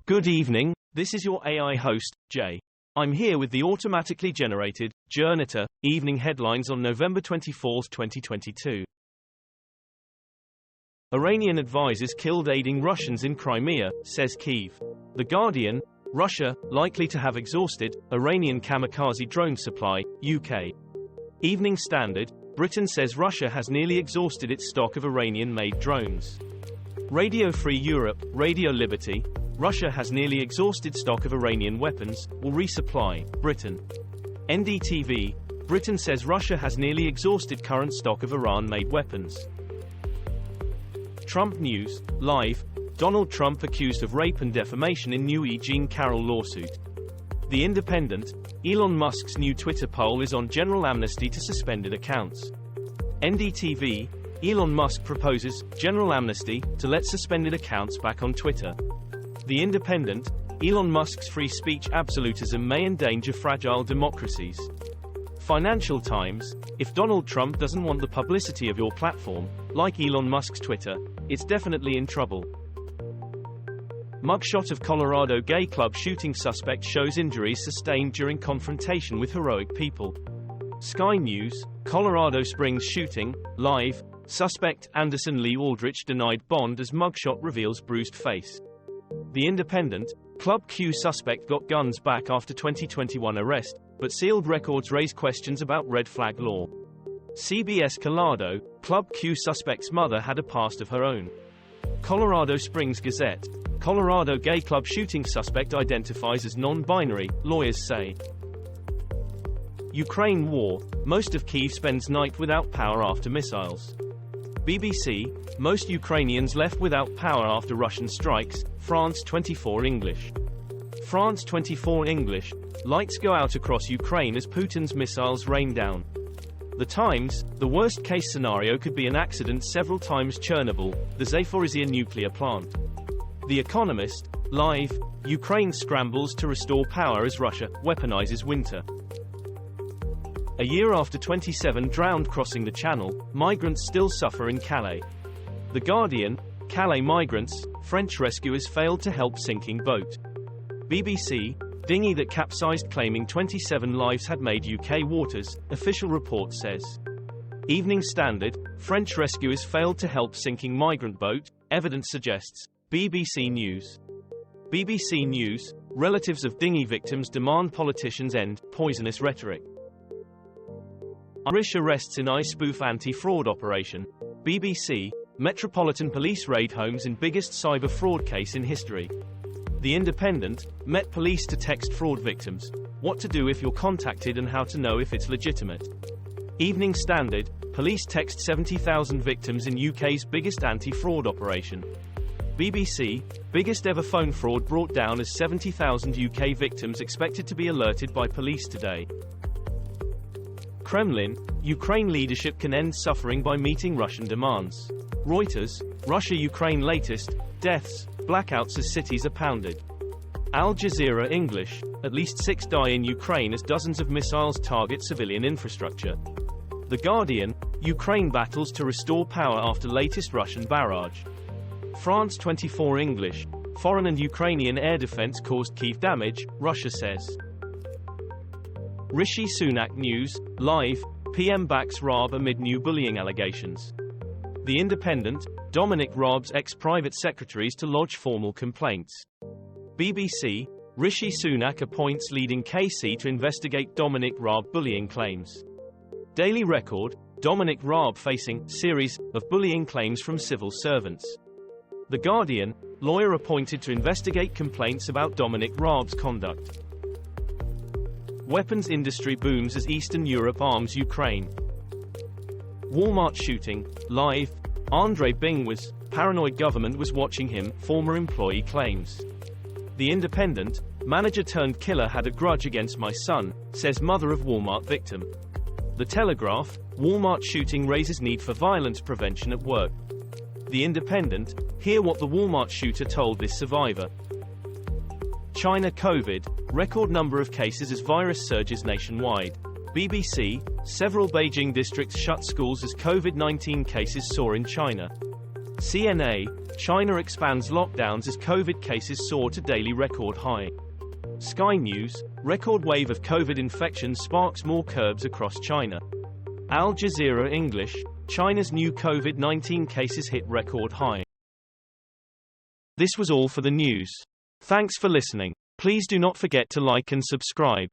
Good evening, this is your AI host, Jay. I'm here with the automatically generated, Journato, evening headlines on November 24, 2022. Iranian advisors killed aiding Russians in Crimea, says Kyiv. The Guardian, Russia, likely to have exhausted, Iranian kamikaze drone supply, UK. Evening Standard, Britain says Russia has nearly exhausted its stock of Iranian-made drones. Radio Free Europe, Radio Liberty, Russia has nearly exhausted stock of Iranian weapons, will resupply, Britain. NDTV, Britain says Russia has nearly exhausted current stock of Iran-made weapons. Trump News, Live, Donald Trump accused of rape and defamation in new E. Jean Carroll lawsuit. The Independent, Elon Musk's new Twitter poll is on general amnesty to suspended accounts. NDTV, Elon Musk proposes general amnesty to let suspended accounts back on Twitter. The Independent, Elon Musk's free speech absolutism may endanger fragile democracies. Financial Times, if Donald Trump doesn't want the publicity of your platform, like Elon Musk's Twitter, it's definitely in trouble. Mugshot of Colorado gay club shooting suspect shows injuries sustained during confrontation with heroic people. Sky News, Colorado Springs shooting, live, suspect Anderson Lee Aldrich denied bond as mugshot reveals bruised face. The Independent, Club Q suspect got guns back after 2021 arrest, but sealed records raise questions about red flag law. CBS Colorado, Club Q suspect's mother had a past of her own. Colorado Springs Gazette, Colorado gay club shooting suspect identifies as non-binary, lawyers say. Ukraine war, most of Kyiv spends night without power after missiles. BBC, most Ukrainians left without power after Russian strikes, France 24 English. France 24 English, lights go out across Ukraine as Putin's missiles rain down. The Times, the worst-case scenario could be an accident several times Chernobyl, the Zaporizhzhia nuclear plant. The Economist, live, Ukraine scrambles to restore power as Russia weaponizes winter. A year after 27 drowned crossing the Channel, migrants still suffer in Calais. The Guardian, Calais migrants, French rescuers failed to help sinking boat. BBC, dinghy that capsized claiming 27 lives had made UK waters, official report says. Evening Standard, French rescuers failed to help sinking migrant boat, evidence suggests. BBC News. BBC News, relatives of dinghy victims demand politicians end poisonous rhetoric. Irish arrests in iSpoof anti-fraud operation. BBC, Metropolitan Police raid homes in biggest cyber fraud case in history. The Independent, Met Police to text fraud victims. What to do if you're contacted and how to know if it's legitimate. Evening Standard, police text 70,000 victims in UK's biggest anti-fraud operation. BBC, biggest ever phone fraud brought down as 70,000 UK victims expected to be alerted by police today. Kremlin, Ukraine leadership can end suffering by meeting Russian demands. Reuters, Russia-Ukraine latest, deaths, blackouts as cities are pounded. Al Jazeera English, at least 6 die in Ukraine as dozens of missiles target civilian infrastructure. The Guardian, Ukraine battles to restore power after latest Russian barrage. France 24 English, foreign and Ukrainian air defense caused Kyiv damage, Russia says. Rishi Sunak News, live, PM backs Raab amid new bullying allegations. The Independent, Dominic Raab's ex-private secretaries to lodge formal complaints. BBC, Rishi Sunak appoints leading KC to investigate Dominic Raab bullying claims. Daily Record, Dominic Raab facing series of bullying claims from civil servants. The Guardian, lawyer appointed to investigate complaints about Dominic Raab's conduct. Weapons industry booms as Eastern Europe arms Ukraine. Walmart shooting, live, Andre Bing was paranoid government was watching him, former employee claims. The Independent, manager turned killer had a grudge against my son, says mother of Walmart victim. The Telegraph, Walmart shooting raises need for violence prevention at work. The Independent, hear what the Walmart shooter told this survivor. China COVID, record number of cases as virus surges nationwide. BBC, several Beijing districts shut schools as COVID-19 cases soar in China. CNA, China expands lockdowns as COVID cases soar to daily record high. Sky News, record wave of COVID infections sparks more curbs across China. Al Jazeera English, China's new COVID-19 cases hit record high. This was all for the news. Thanks for listening. Please do not forget to like and subscribe.